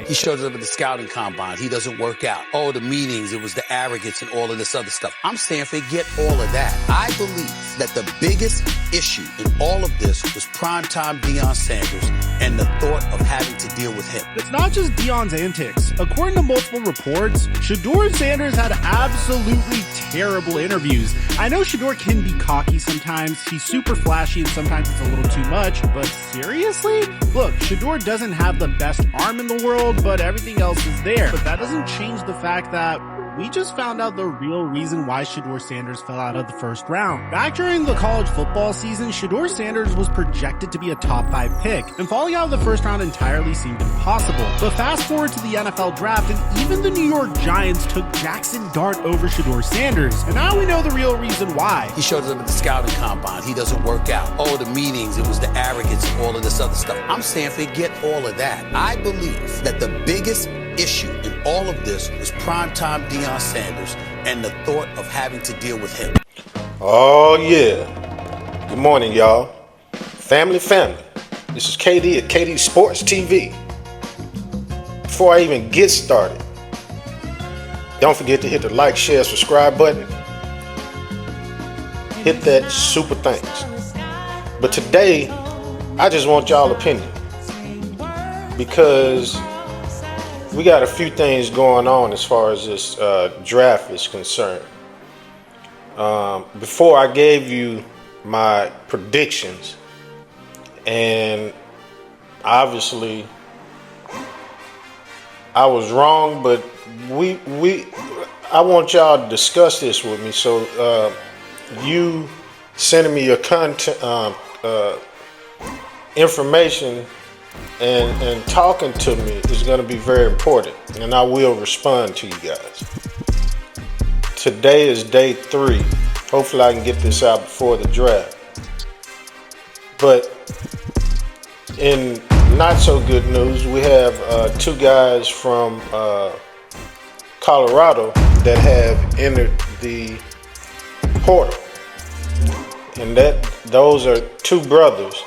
He shows up at the scouting combine. He doesn't work out. Oh, the meetings, it was the arrogance and all of this other stuff. I'm saying forget all of that. I believe that the biggest issue in all of this was primetime Deion Sanders and the thought of having to deal with him. It's not just Deion's antics. According to multiple reports, Shedeur Sanders had absolutely terrible interviews. I know Shedeur can be cocky sometimes. He's super flashy and sometimes it's a little too much, but seriously? Look, Shedeur doesn't have the best arm in the world, but everything else is there. But that doesn't change the fact that we just found out the real reason why Shedeur Sanders fell out of the first round. Back during the college football season, Shedeur Sanders was projected to be a top 5 pick, and falling out of the first round entirely seemed impossible. But fast forward to the NFL draft, and even the New York Giants took Jackson Dart over Shedeur Sanders, and now we know the real reason why. He shows up at the scouting combine. He doesn't work out. Oh, the meetings, it was the arrogance and all of this other stuff. I'm saying forget all of that. I believe that the biggest issue in all of this was primetime Deion Sanders and the thought of having to deal with him. Oh yeah. Good morning, y'all. Family. This is KD at KD Sports TV. Before I even get started, don't forget to hit the like, share, subscribe button. Hit that super thanks. But today, I just want y'all opinion because we got a few things going on as far as this draft is concerned. Before I gave you my predictions, and obviously I was wrong, but I want y'all to discuss this with me. So you sending me your content, information, and talking to me is going to be very important, and I will respond to you guys. Today is day 3. Hopefully I can get this out before the draft. But in not so good news, we have 2 guys from Colorado that have entered the portal, and those are 2 brothers,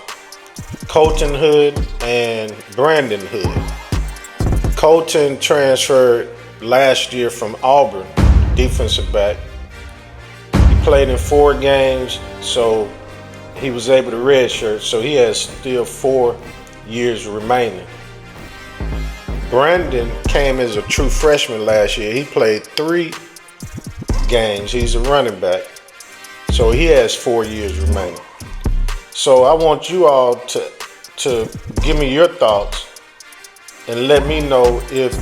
Colton Hood and Brandon Hood. Colton transferred last year from Auburn, defensive back. He played in 4 games, so he was able to redshirt, so he has still 4 years remaining. Brandon came as a true freshman last year. He played 3 games. He's a running back, so he has 4 years remaining. So I want you all to give me your thoughts and let me know if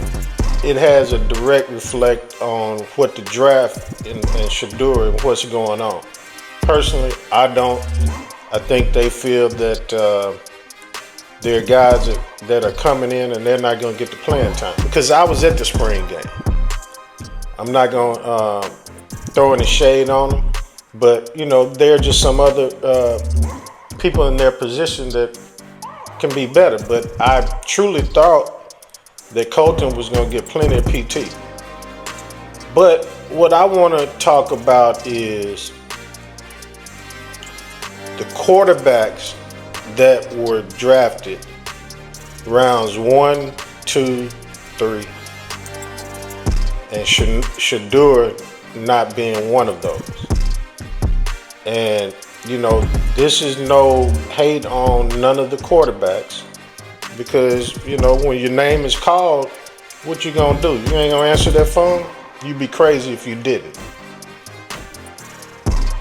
it has a direct reflect on what the draft and Shedeur and what's going on. Personally, I don't. I think they feel that there are guys that are coming in and they're not going to get the playing time. Because I was at the spring game. I'm not going to throw any shade on them, but there are just some other people in their position that can be better. But I truly thought that Colton was going to get plenty of PT. But what I want to talk about is the quarterbacks that were drafted rounds 1, 2, 3, and Shedeur not being one of those. And this is no hate on none of the quarterbacks, because when your name is called, what you gonna do? You ain't gonna answer that phone? You'd be crazy if you didn't.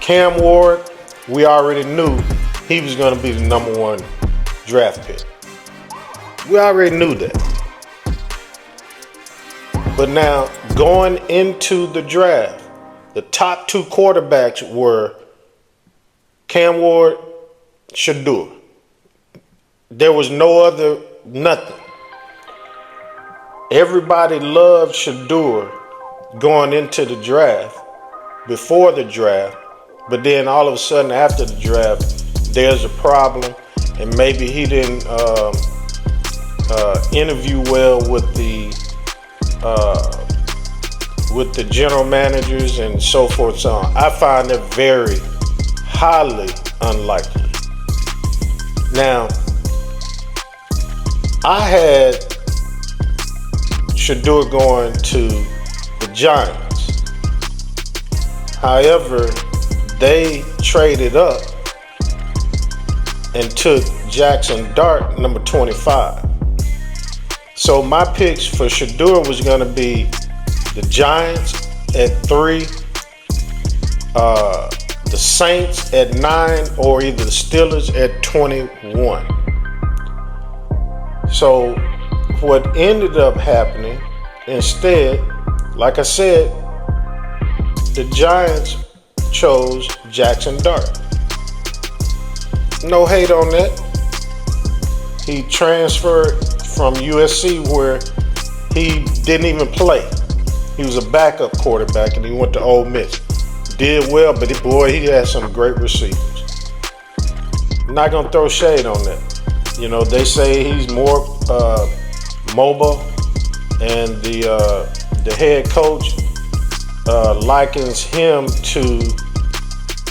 Cam Ward, we already knew he was gonna be the number 1 draft pick. We already knew that. But now, going into the draft, the top 2 quarterbacks were Cam Ward, Shedeur. There was no other, nothing. Everybody loved Shedeur going into the draft, before the draft, but then all of a sudden after the draft, there's a problem, and maybe he didn't interview well with the general managers and so forth and so on. I find that very highly unlikely. Now, I had Shedeur going to the Giants. However, they traded up and took Jackson Dart, number 25. So my picks for Shedeur was going to be the Giants at 3, the Saints at 9, or either the Steelers at 21. So what ended up happening instead, like I said, the Giants chose Jackson Dart. No hate on that. He transferred from USC where he didn't even play. He was a backup quarterback and he went to Ole Miss. Did well, but boy, he had some great receivers. I'm not gonna throw shade on that. You know, they say he's more mobile, and the head coach likens him to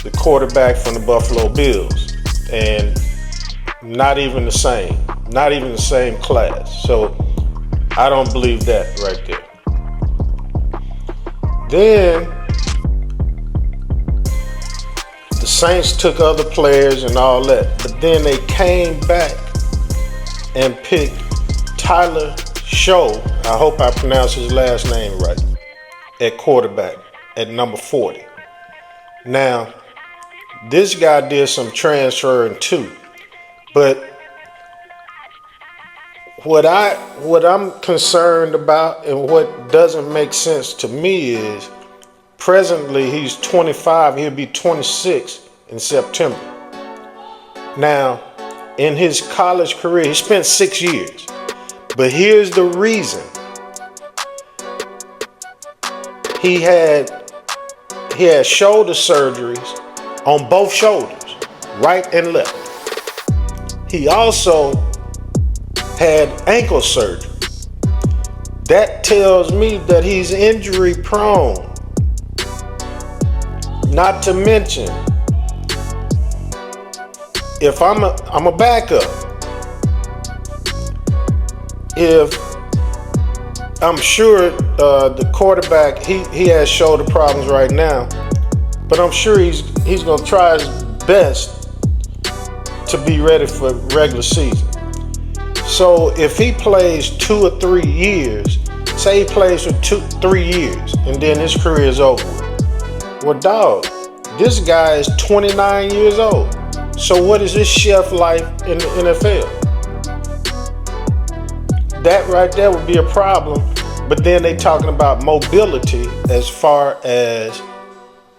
the quarterback from the Buffalo Bills, and not even the same class. So I don't believe that right there. Then the Saints took other players and all that, but then they came back and picked Tyler Show, I hope I pronounced his last name right, at quarterback at number 40. Now, this guy did some transferring too, but what I'm concerned about and what doesn't make sense to me is presently he's 25, he'll be 26 in September. Now, in his college career, he spent 6 years. But here's the reason. He had shoulder surgeries on both shoulders, right and left. He also had ankle surgery. That tells me that he's injury prone. Not to mention, if I'm a backup, if I'm sure the quarterback, he has shoulder problems right now, but I'm sure he's gonna try his best to be ready for regular season. So if he plays 2 or 3 years, say he plays for 3 years, and then his career is over. Well, dog, this guy is 29 years old. So what is his shelf life in the NFL? That right there would be a problem. But then they talking about mobility as far as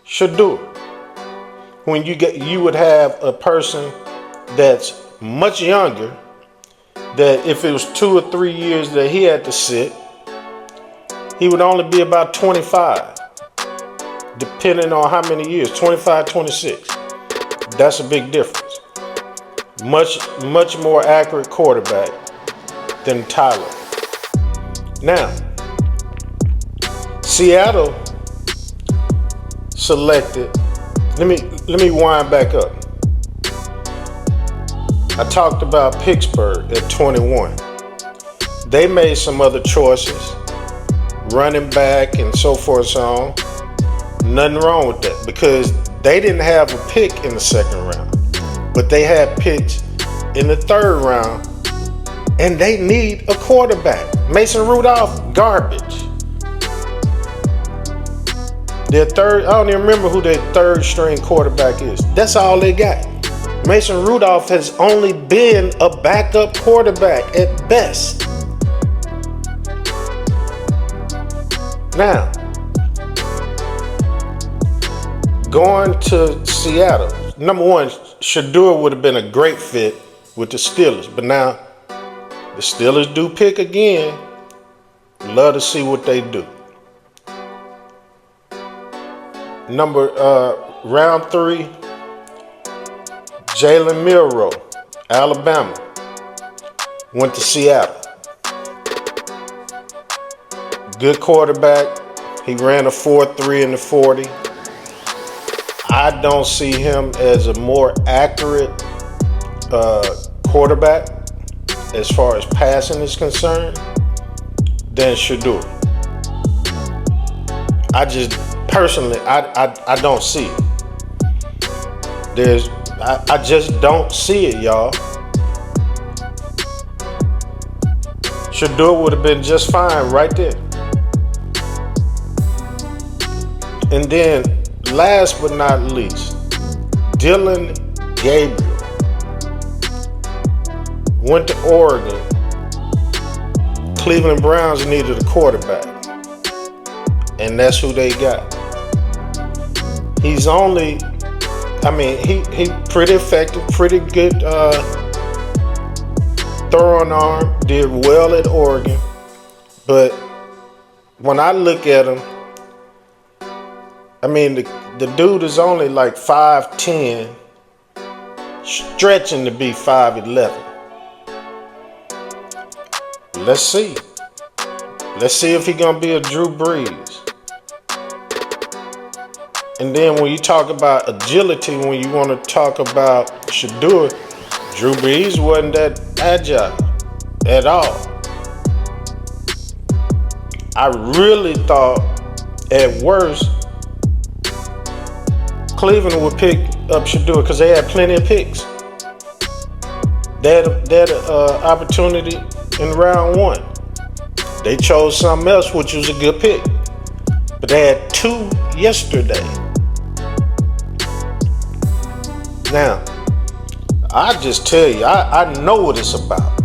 Shedeur. When you would have a person that's much younger, that if it was 2 or 3 years that he had to sit, he would only be about 25, depending on how many years, 25, 26. That's a big difference. Much more accurate quarterback than Tyler. Now, Seattle selected, let me wind back up. I talked about Pittsburgh at 21. They made some other choices, running back and so forth and so on. Nothing wrong with that because they didn't have a pick in the second round, but they had picks in the third round, and they need a quarterback. Mason Rudolph, garbage. Their third, I don't even remember who their third string quarterback is. That's all they got. Mason Rudolph has only been a backup quarterback at best. Now, going to Seattle, number one, Shedeur would have been a great fit with the Steelers, but now the Steelers do pick again. Love to see what they do. Round 3, Jalen Milroe, Alabama, went to Seattle. Good quarterback. He ran a 4.3 in the 40. I don't see him as a more accurate quarterback as far as passing is concerned. than Shedeur. I just personally, I don't see it. I just don't see it, y'all. Shedeur would have been just fine right there. And then, last but not least, Dylan Gabriel went to Oregon. Cleveland Browns needed a quarterback, and that's who they got. He's only, he pretty effective, pretty good throwing arm, did well at Oregon. But when I look at him, the dude is only like 5'10", stretching to be 5'11". Let's see. Let's see if he's gonna be a Drew Brees. And then when you talk about agility, when you want to talk about Shedeur, Drew Brees wasn't that agile at all. I really thought at worst Cleveland would pick up Shedeur because they had plenty of picks. They had an opportunity in round 1. They chose something else, which was a good pick. But they had 2 yesterday. Now, I just tell you, I know what it's about.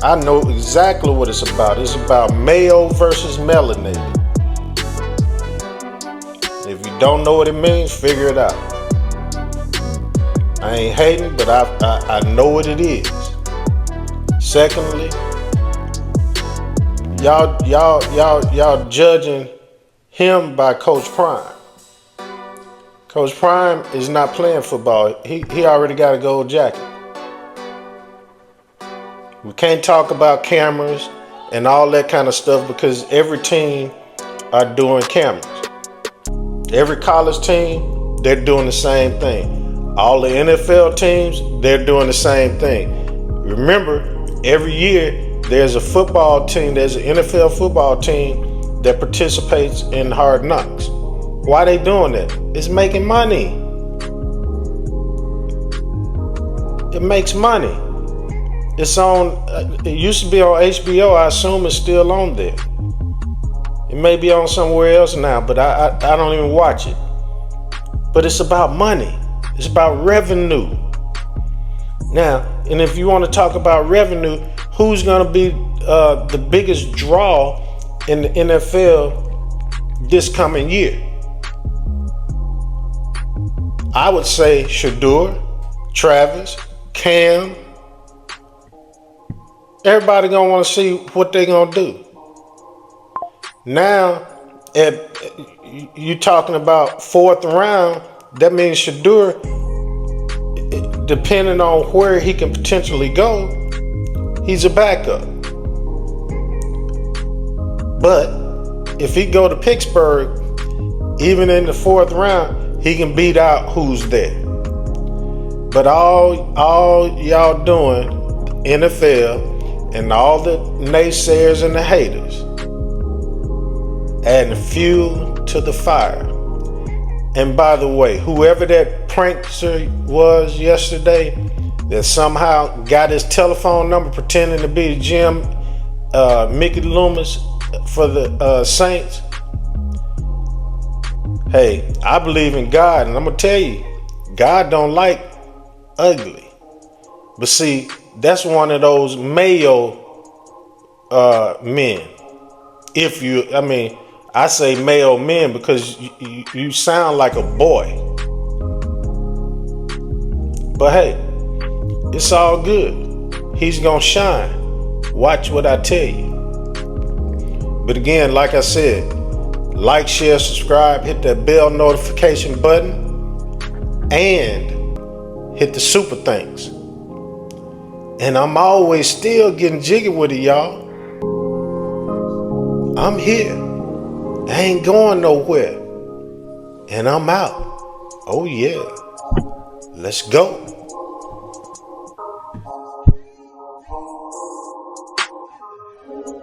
I know exactly what it's about. It's about Mayo versus melanated. If you don't know what it means, figure it out. I ain't hating, but I know what it is. Secondly, y'all judging him by Coach Prime. Coach Prime is not playing football. He already got a gold jacket. We can't talk about cameras and all that kind of stuff because every team are doing cameras. Every college team, they're doing the same thing. All the NFL teams, they're doing the same thing. Remember, every year there's a football team, there's an NFL football team that participates in Hard Knocks. Why they doing that? It's making money. It makes money. It's on, it used to be on HBO. I assume it's still on there. It may be on somewhere else now, but I don't even watch it. But it's about money. It's about revenue. Now, and if you want to talk about revenue, who's going to be the biggest draw in the NFL this coming year? I would say Shedeur, Travis, Cam. Everybody gonna want to see what they gonna do. Now, if you talking about 4th round, that means Shedeur, depending on where he can potentially go, he's a backup. But if he go to Pittsburgh, even in the 4th round, he can beat out who's there. But all y'all doing, NFL, and all the naysayers and the haters, adding fuel to the fire. And by the way, whoever that prankster was yesterday that somehow got his telephone number pretending to be Jim Mickey Loomis for the Saints, hey, I believe in God, and I'm gonna tell you, God don't like ugly. But see, that's one of those Mayo men. I say male men because you sound like a boy. But hey, it's all good. He's gonna shine. Watch what I tell you. But again, like I said, like, share, subscribe, hit that bell notification button, and hit the super thanks. And I'm always still getting jiggy with it, y'all. I'm here. I ain't going nowhere. And I'm out. Oh yeah. Let's go. Bye.